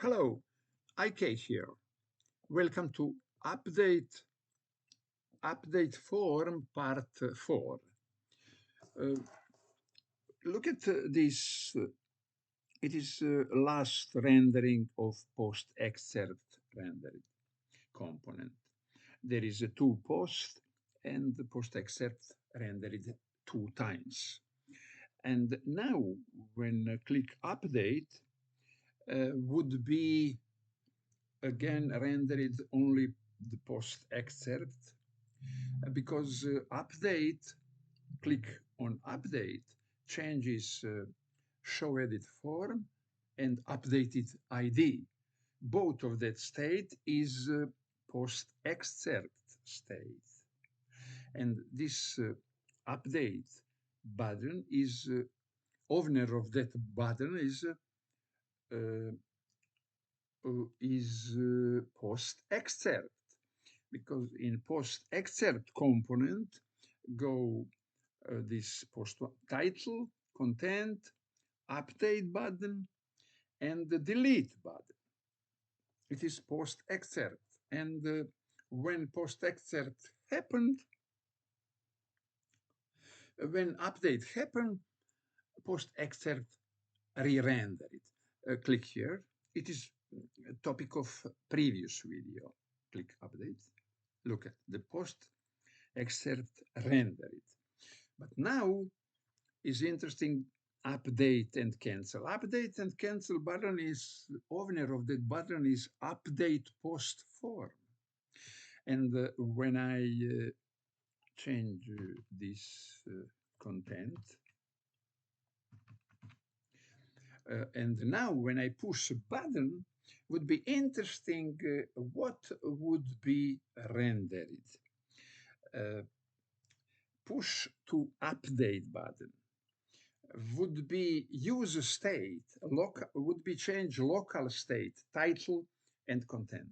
Hello, IK here. Welcome to Update Form Part 4. Uh, Look at this. It is last rendering of post-excerpt rendering component. There is a two post and the post-excerpt rendered two times. And now when I click Update, would be again rendered only the post excerpt because update, click on update, changes show edit form and updated ID. Both of that state is post excerpt state. And this update button is owner of that button uh, post excerpt, because in post excerpt component go this post title, content, update button, and the delete button. It is post excerpt, and when post excerpt happened, when update happened, post excerpt re-rendered. Click here. It is a topic of previous video. Click update. Look at the post excerpt rendered. But now is interesting update and cancel. Update and cancel button is, owner of that button is update post form. And when I change this content, and now when I push a button, would be interesting what would be rendered. Push to update button would be user state, would be change local state, title and content.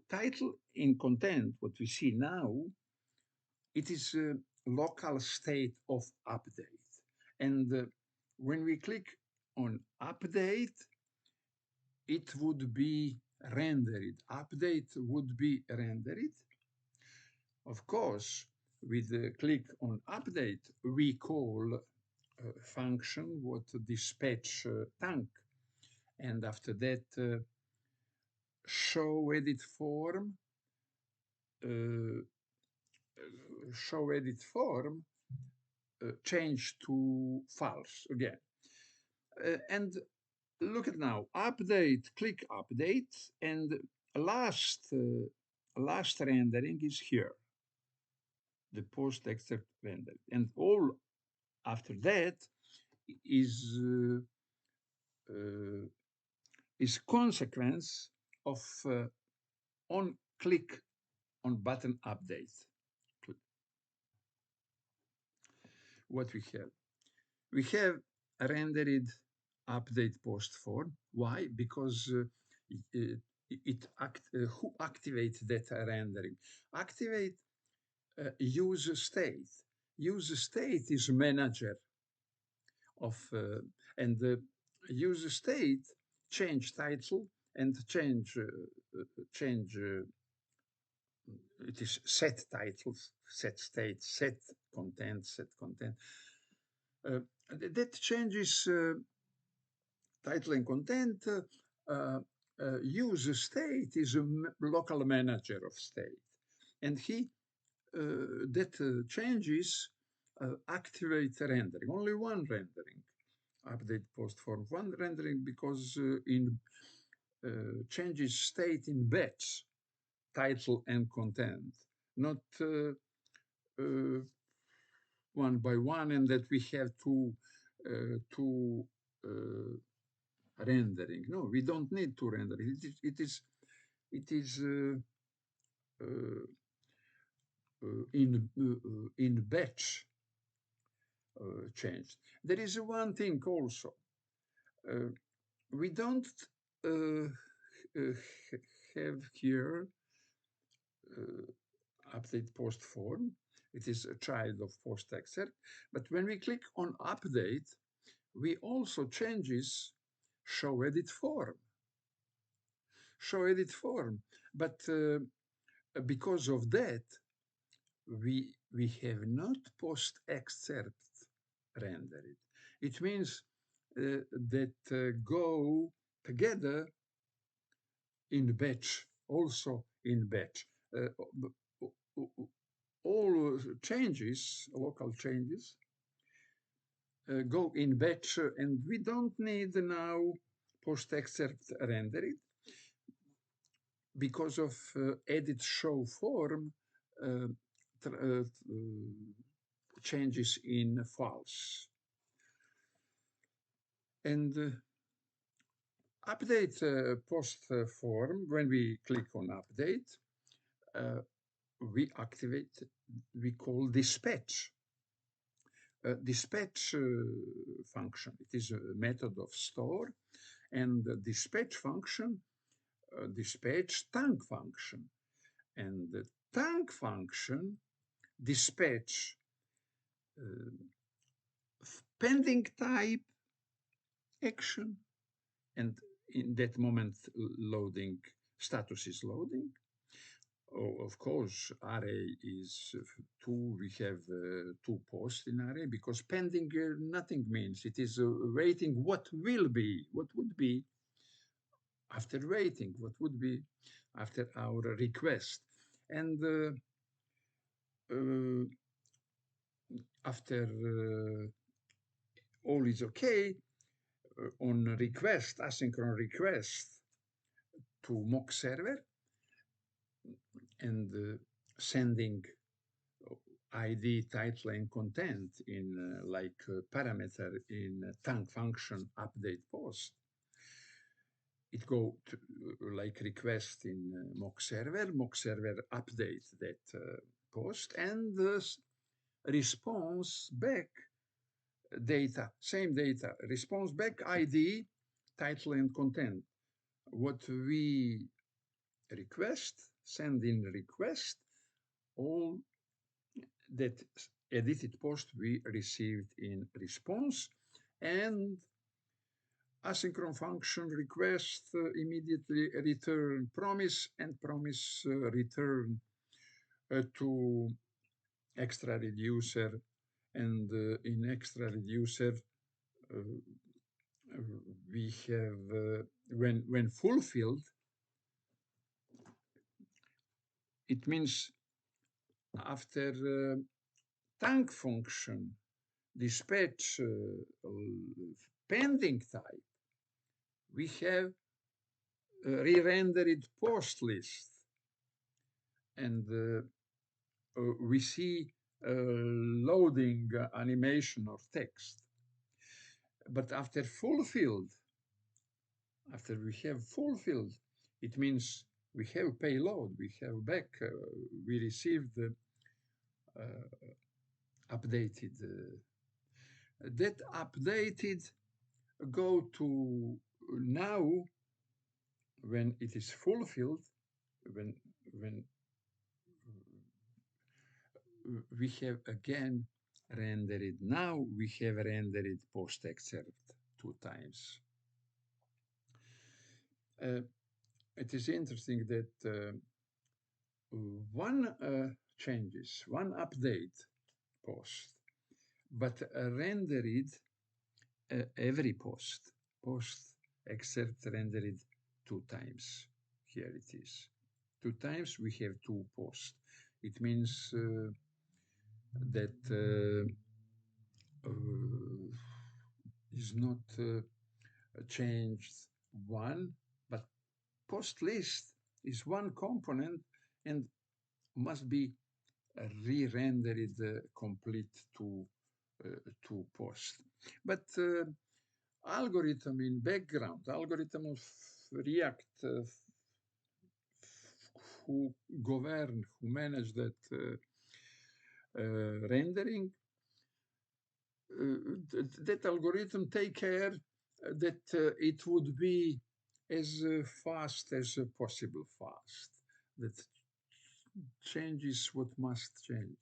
Title in content, what we see now, it is a local state of update. And when we click on update, it would be rendered. Update would be rendered. Of course, with the click on update, we call function what dispatch tank, and after that show edit form change to false again. And look at now, update, click update, and last rendering is here, the post excerpt render, and all after that is consequence of on click on button update. What we have? We have a rendered update post form. Why? Because who activates that rendering? Activate user state. User state is manager of, and the user state change title and change it is set titles, set state, set content, set content. That changes title and content. User state is a local manager of state, and he that changes activate rendering. Only one rendering, update post form, one rendering, because in changes state in batch, title and content, not one by one, and that we have to rendering. No, we don't need to render. It is in batch changed. There is one thing also. We don't have here update post form. It is a child of post excerpt. But when we click on update, we also changes show edit form. show edit form. But because of that, we have not post excerpt rendered. It means that go together in batch, also in batch. All changes, local changes, go in batch, and we don't need now post excerpt rendered because of edit show form uh, changes in false. And update post form, when we click on update, we activate, we call dispatch. Dispatch function. It is a method of store, and the dispatch function, dispatch thank function. And the thank function dispatch pending type action, and in that moment loading status is loading. Oh, of course, array is two. We have two posts in array because pending nothing means. It is waiting what will be, what would be after waiting, what would be after our request. And after all is okay, on request, asynchronous request to mock server, and sending ID, title, and content in like parameter in thank function update post. It go to like request in mock server update that post, and the response back data, same data, response back ID, title, and content. What we request, send in request, all that edited post we received in response, and asynchronous function request immediately return promise, and promise return to extra reducer, and in extra reducer we have when fulfilled, it means after thank function dispatch pending type, we have re-rendered post list, and we see loading animation or text. But after fulfilled, after we have fulfilled, it means we have payload, we have back, we received updated. That updated go to now when it is fulfilled, when we have again rendered. Now we have rendered post excerpt 2 times. It is interesting that one changes, one update post, but rendered every post excerpt rendered 2 times. Here it is. 2 times we have 2 posts. It means that is not changed one, but post list is one component and must be re-rendered complete to post. But algorithm in background, algorithm of React who govern, who manage that rendering, that algorithm take care that it would be as fast as possible fast. That changes what must change.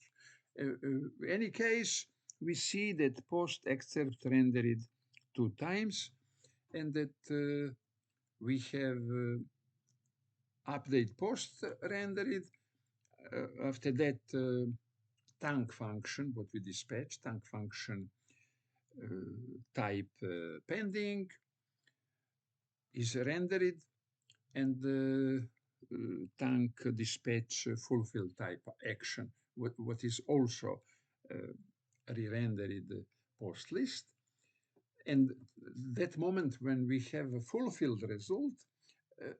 Any case, we see that post excerpt rendered 2 times, and that we have update post rendered. After that, tank function, what we dispatch, tank function type pending is rendered, and the tank dispatch fulfill type action, what is also re-rendered post list. And that moment when we have a fulfilled result,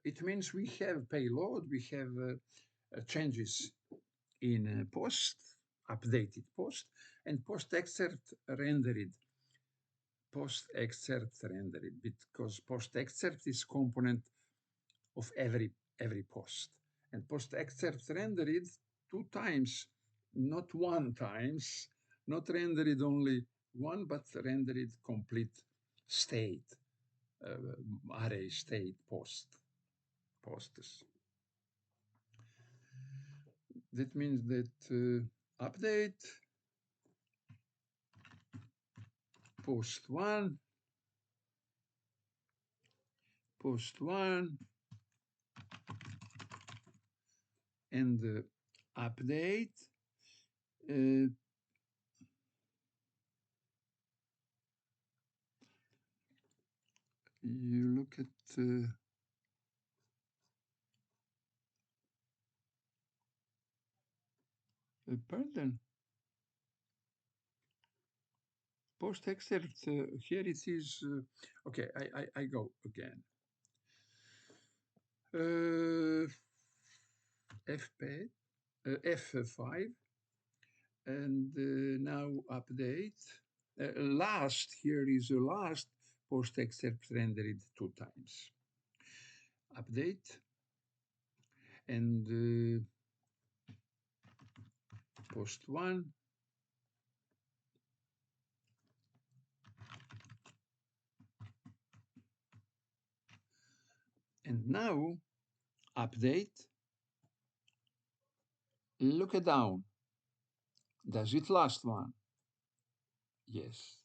it means we have payload, we have changes in post, updated post, and post excerpt rendered. Post excerpt rendered, because post excerpt is component of every post, and post excerpt rendered 2 times, not 1 times, not rendered only one, but rendered complete state, array state posts. That means that update post one, and update you look at pardon, post excerpt, here it is, okay, I go again. F5, F5, and now update. Last, here is the last post excerpt rendered 2 times. Update, and post one, and now update. Look it down. Does it last one? Yes.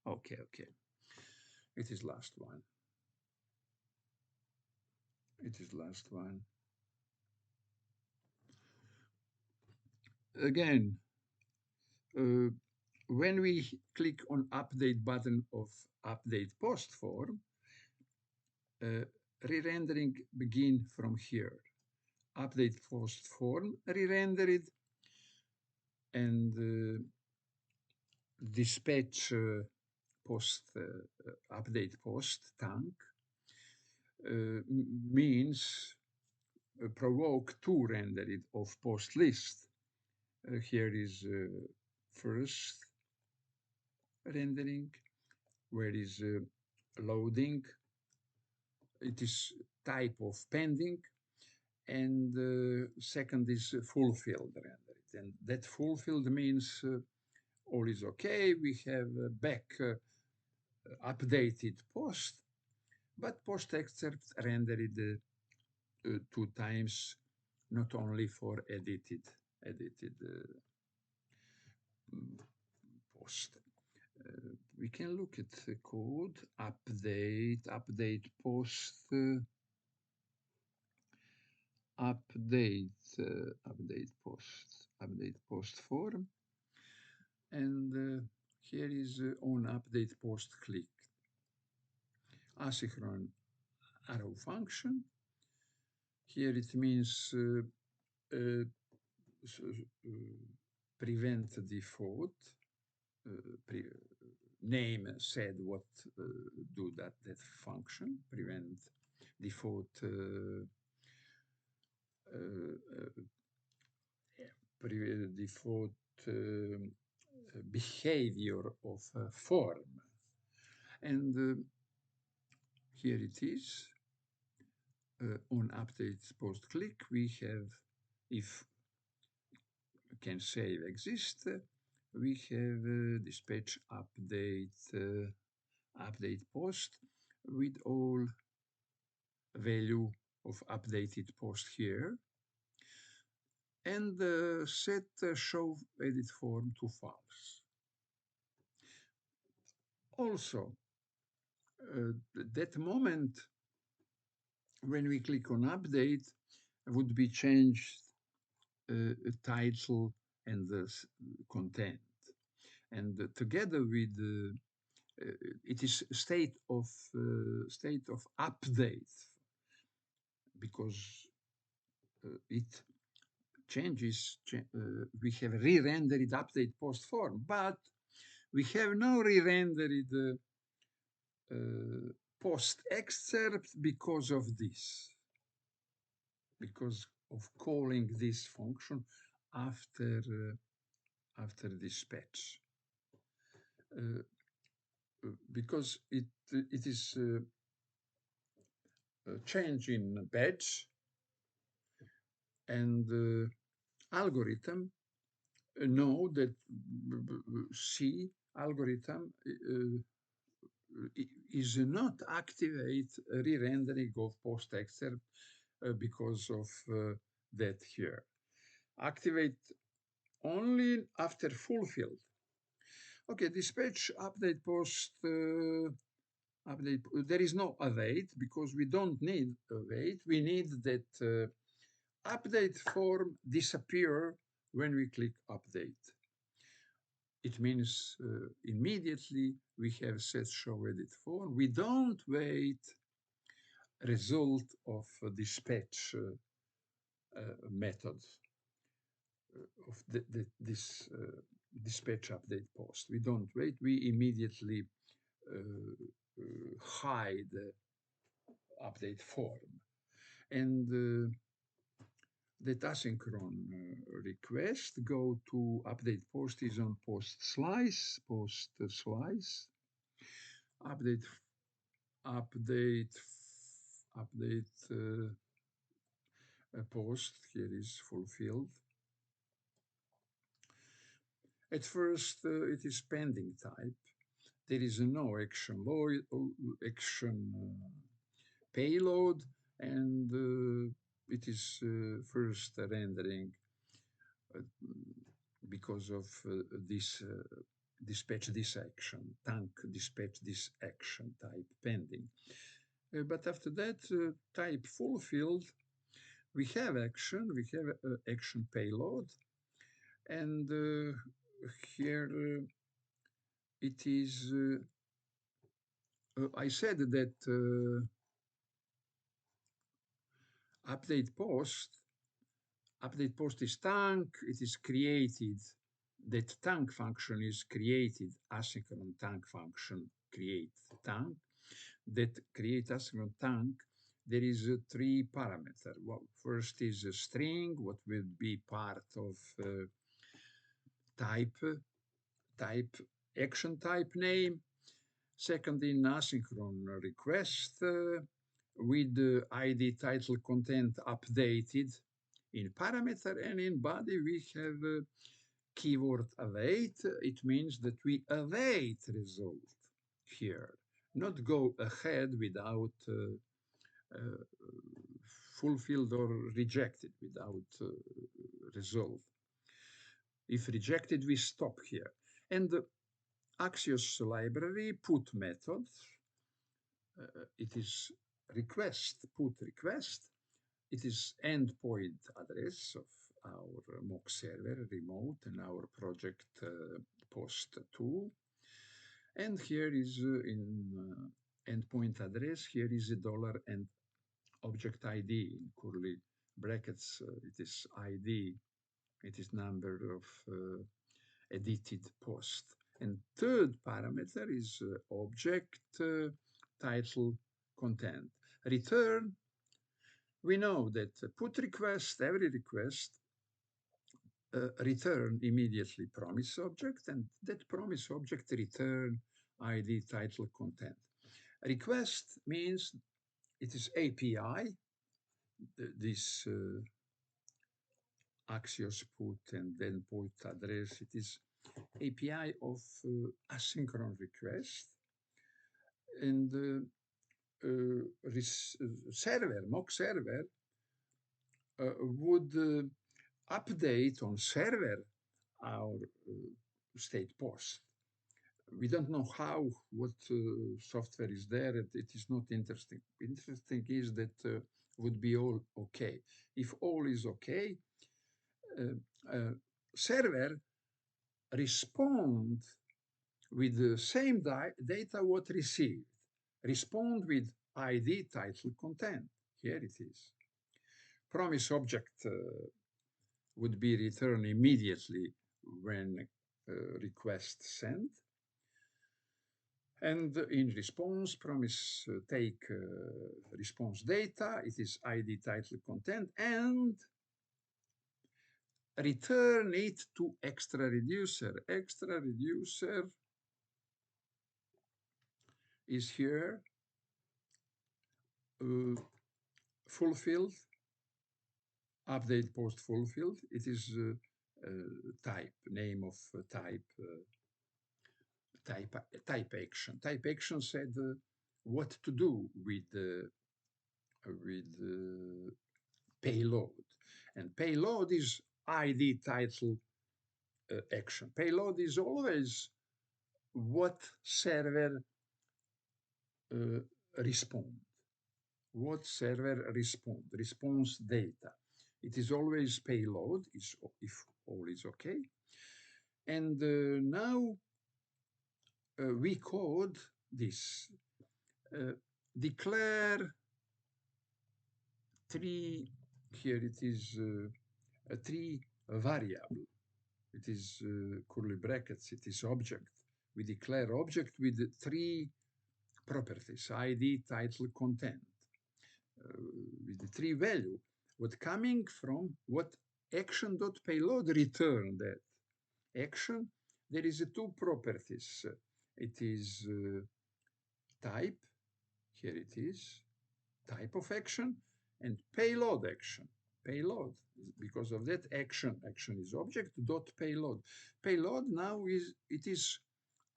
Okay. It is last one. It is last one. Again, when we click on update button of update post form, re-rendering begin from here. Update post form re-rendered, and dispatch post update post tank means provoke two rendered of post list. Here is first rendering, where is loading. It is type of pending, and second is fulfilled rendered. And that fulfilled means all is okay. We have back updated post, but post excerpt rendered 2 times, not only for edited post. We can look at the code, update post, update post form, and here is on update post click. Asynchron arrow function. Here it means prevent default. Name said what do that function, prevent default behavior of form. And here it is. On update post click, we have, if can save exist, we have dispatch update post with all value of updated post here, and set show edit form to false. Also, that moment when we click on update, would be changed title and the content. And together with it is state of update because it changes. We have re-rendered update post form, but we have now re-rendered post excerpt because of this, because of calling this function after dispatch. Because it is change in batch and algorithm know that C algorithm is not activate re-rendering of post excerpt because of that here. Activate only after fulfilled. Okay, dispatch update post update. There is no await because we don't need await. We need that update form disappear when we click update. It means immediately we have set show edit form. We don't wait result of dispatch method of this dispatch update post. We don't wait. We immediately hide the update form. And that asynchron request go to update post is on post slice, update, update, update post here is fulfilled. At first, it is pending type. There is no action payload, and it is first rendering because of this dispatch this action, tank dispatch this action type pending. But after that type fulfilled, we have action payload, and here it is. I said that update post is tank. It is created. That tank function is created. Asynchron tank function create tank. That create asynchron tank. There is three parameters. Well, first is a string, what will be part of type action type name. Second, in asynchron request with ID title content updated in parameter, and in body we have keyword await. It means that we await result here, not go ahead without fulfilled or rejected without result. If rejected, we stop here. And the Axios library put method, it is put request. It is endpoint address of our mock server remote and our project post 2. And here is in endpoint address, here is a dollar and object ID in curly brackets. It is ID, it is number of edited post. And third parameter is object title content. Return, we know that put request, every request return immediately promise object, and that promise object return ID title content. Request means it is API, this Axios put and then put address, it is API of asynchron request, and mock server would update on server our state post. We don't know how, what software is there. It is not interesting. Interesting is that would be all okay. If all is okay, server respond with the same data what received. Respond with ID, title, content. Here it is. Promise object would be returned immediately when request sent. And in response, promise take response data, it is ID, title, content, and return it to extra reducer. Extra reducer is here, fulfilled, update post fulfilled. It is type, name of type action. Type action said what to do with payload, and payload is ID, title, action. Payload is always what server uh, respond. What server respond, response data. It is always payload, if all is okay. And now we code this. Declare three, here it is a three variable. It is curly brackets, it is object. We declare object with three properties, ID, title, content, with the three value. What coming from what action.payload return that action, there is two properties. It is type, here it is, type of action, and payload action. Payload, because of that action is object dot payload. Payload now it is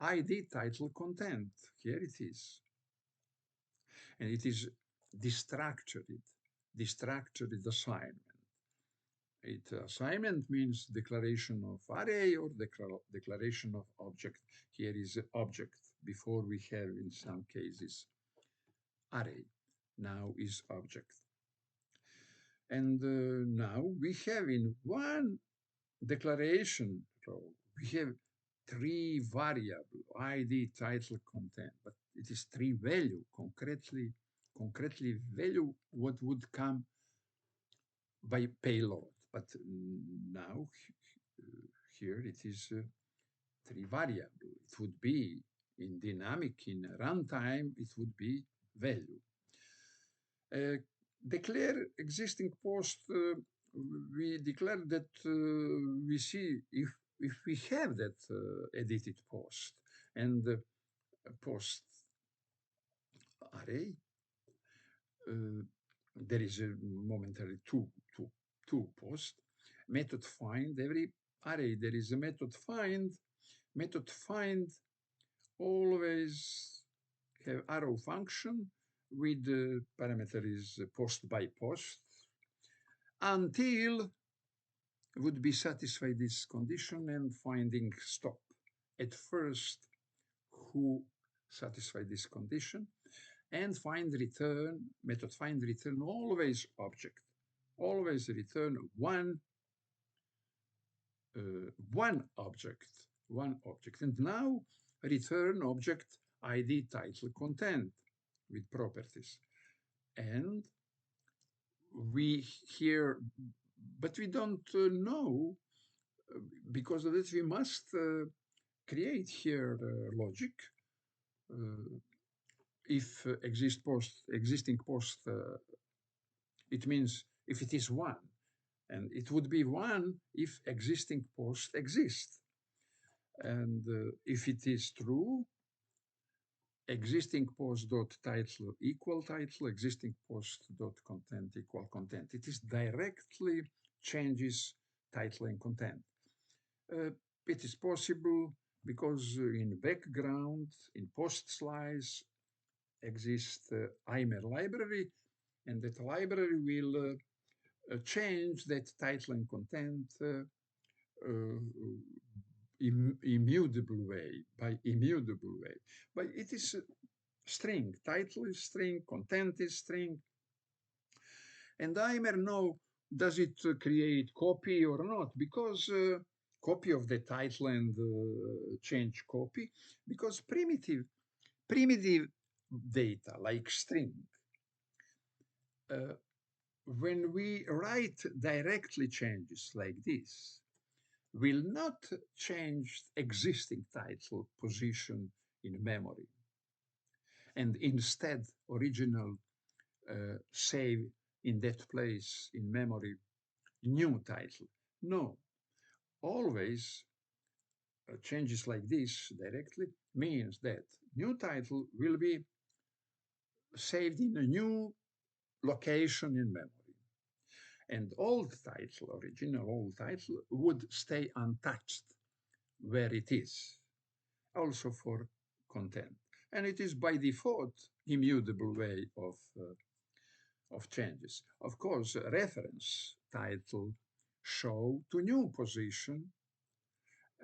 ID, title, content. Here it is. And it is destructured assignment. Assignment means declaration of array or declaration of object. Here is object. Before we have in some cases array. Now is object. And now we have in one declaration row, we have three variable, ID, title, content, but it is three value, concretely value what would come by payload. But now here it is three variable. It would be in dynamic, in runtime, it would be value. Declare existing post, we declare that we see if we have that edited post and post array, there is a momentary two post. Method find, every array there is a method find. Method find always have arrow function with the parameter is post by post until would be satisfied this condition and finding stop. At first, who satisfied this condition, and find return, method find return always object. Always return one object. And now return object ID, title, content with properties. And we here, but we don't know, because of this we must create here logic. If existing post, it means if it is one, and it would be one if existing post exists. And if it is true, existing post dot title equal title, existing post dot content equal content. It is directly changes title and content. It is possible because in background, in post slice, exists IMER library, and that library will change that title and content immutable way, by immutable way. But it is string, title is string, content is string. And Eimer know, does it create copy or not? Because copy of the title and change copy, because primitive data like string, uh, when we write directly changes like this, will not change existing title position in memory. And instead, original save in that place in memory new title. No, always changes like this directly means that new title will be saved in a new location in memory. And old title, original old title, would stay untouched where it is, also for content. And it is by default immutable way of changes. Of course, reference title show to new position,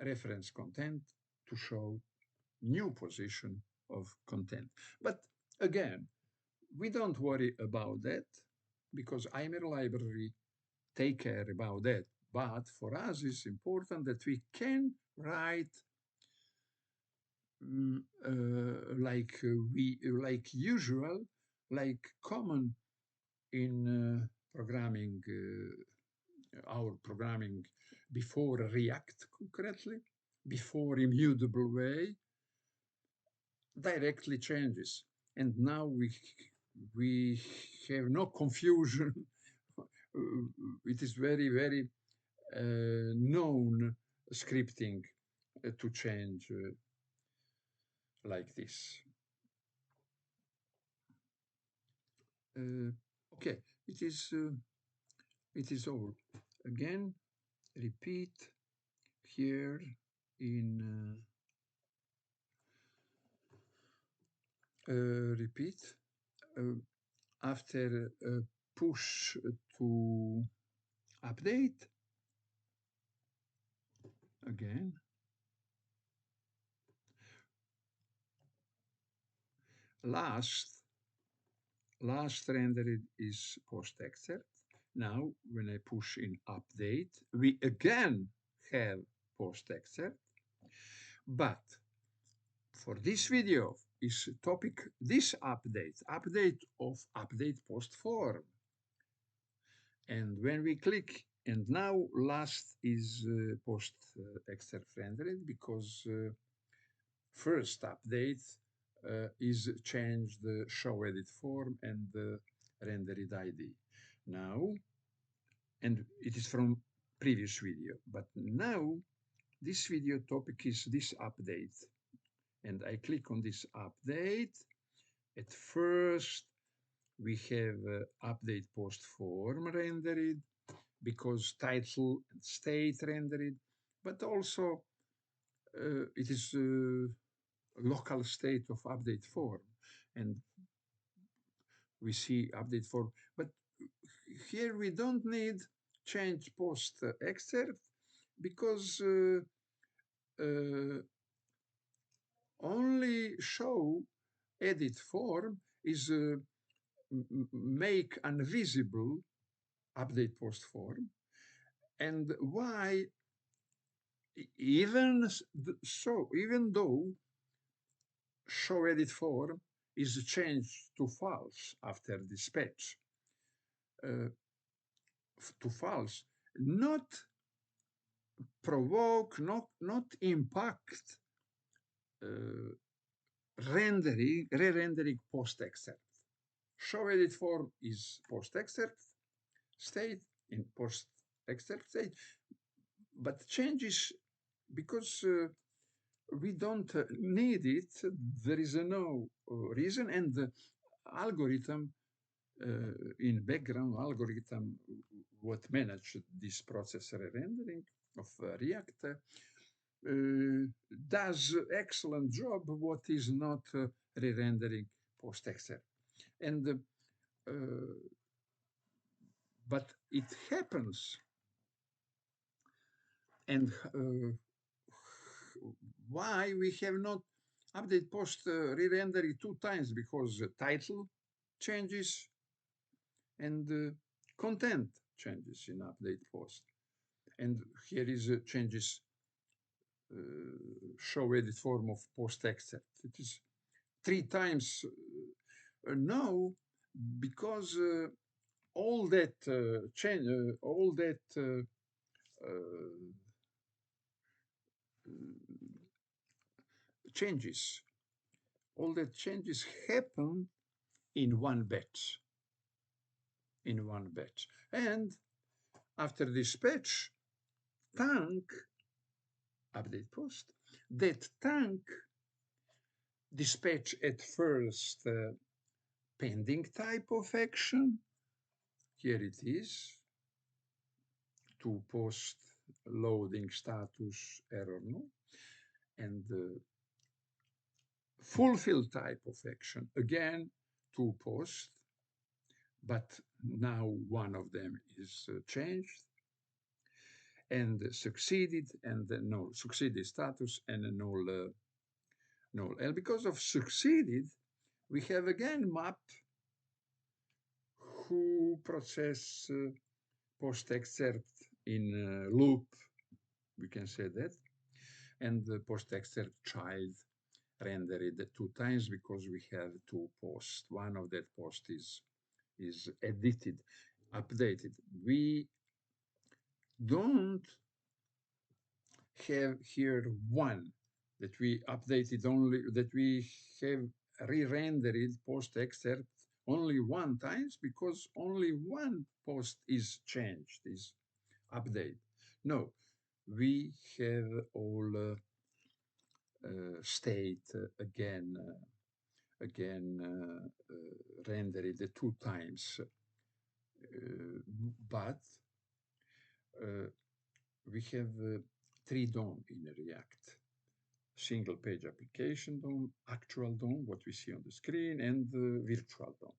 reference content to show new position of content. But again, we don't worry about that because IMER library take care about that. But for us, it's important that we can write like usual, like common in programming, our programming before React concretely, before immutable way, directly changes. And now we have no confusion. It is very known scripting to change like this. Okay, it is all. Again, repeat here in repeat after push to update again. Last rendered is post excerpt. Now, when I push in update, we again have post excerpt. But for this video is topic this update of update post form. And when we click, and now last is post excerpt rendered because first update is change the show edit form and the rendered ID. Now, and it is from previous video, but now this video topic is this update. And I click on this update. At first, we have update post form rendered because title and state rendered, but also it is local state of update form. And we see update form, but here we don't need change post excerpt because only show edit form is make invisible update post form. And why even so, even though show edit form is changed to false after dispatch, to false, not provoke, not impact re-rendering post-excerpt. Show edit form is post-excerpt state in post-excerpt state, but changes because we don't need it. There is no reason, and the algorithm in background algorithm what manage this process re-rendering of React does excellent job what is not re-rendering post-excerpt. And but it happens, and why we have not update post re-rendering 2 times? Because the title changes and content changes in update post. And here is changes show edit form of post excerpt. It is 3 times now because all that change, all that changes, all that changes happen in one batch, And after this batch, tank update post, that tank dispatch at first pending type of action. Here it is, to post loading status error no, and fulfill type of action, again, to post, but now one of them is changed, and succeeded, and null, succeeded status, and a null, null. And because of succeeded, we have again map who process post excerpt in loop, we can say that, and the post excerpt child render it 2 times because we have 2 posts. One of that post is edited, updated. We don't have here one that we updated only, that we have re-rendered post excerpt only 1 times because only one post is changed, is updated. No, we have all state again rendered 2 times, but we have 3 DOM in React: single page application DOM, actual DOM, what we see on the screen, and virtual DOM.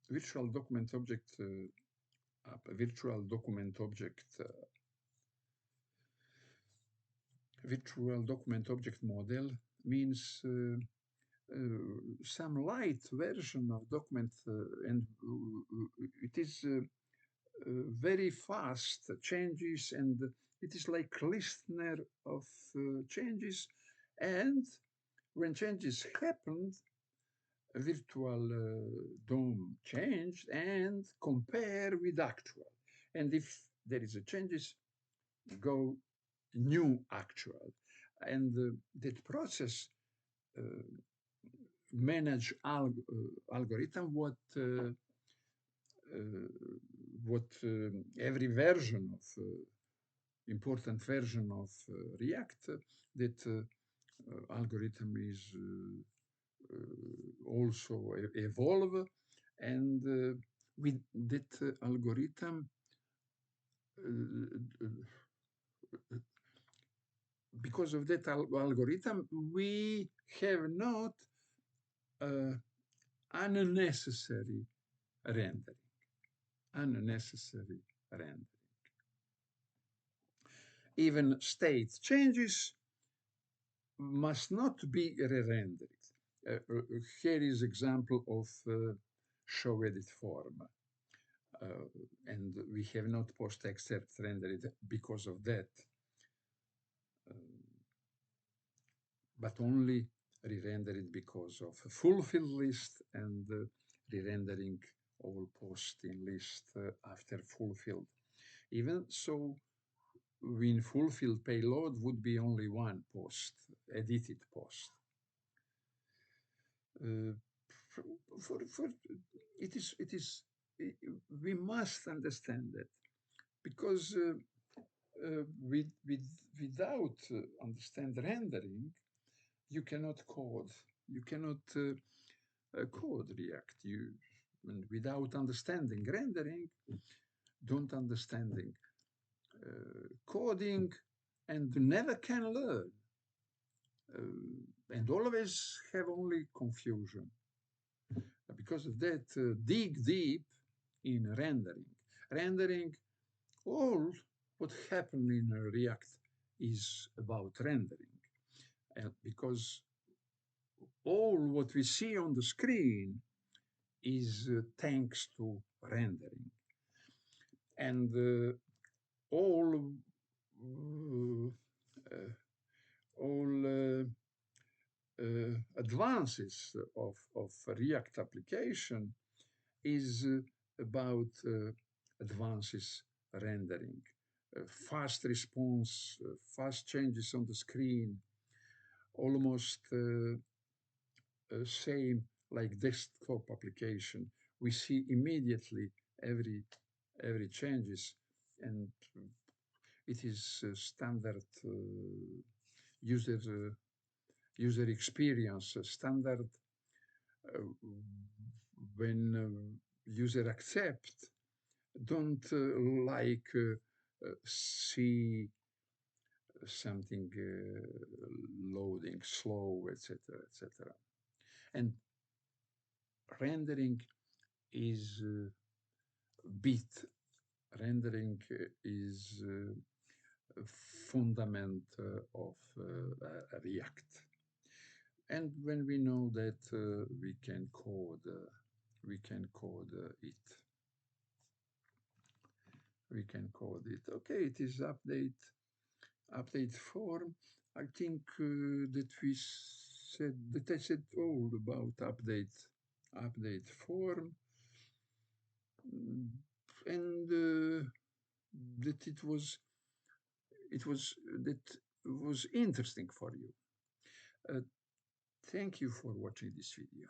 Virtual document object, virtual document model means some light version of document, and it is very fast changes, and it is like listener of changes, and when changes happened, virtual DOM changed and compare with actual, and if there is a changes, go new actual, and that process manage algorithm what every version of important version of React, that algorithm is also evolve, and with that algorithm, because of that algorithm, we have not unnecessary rendering. Unnecessary rendering. Even state changes must not be re-rendered. Here is example of show edit form. And we have not post excerpt rendered because of that, but only re-rendered because of fulfill list and re-rendering all post in list after fulfilled. Even so, when fulfilled payload would be only one post, edited post. We must understand that, because without understand rendering, you cannot code. You cannot code React. And without understanding rendering, don't understanding coding, and never can learn, and always have only confusion. Because of that, dig deep in rendering. Rendering, all what happened in React is about rendering. And because all what we see on the screen is thanks to rendering. and all uh, uh, all advances of React application is about advances rendering, fast response, fast changes on the screen, almost same like desktop application. We see immediately every every changes, and it is standard user user experience, standard uh, when user accept, don't like see something loading slow, etc., etc. And rendering is bit. Rendering is fundament of React. And when we know that we can code it. We can code it. Okay, it is update form. I think that we said that I said all about update form, mm, and that it was that was interesting for you. Uh, Thank you for watching this video.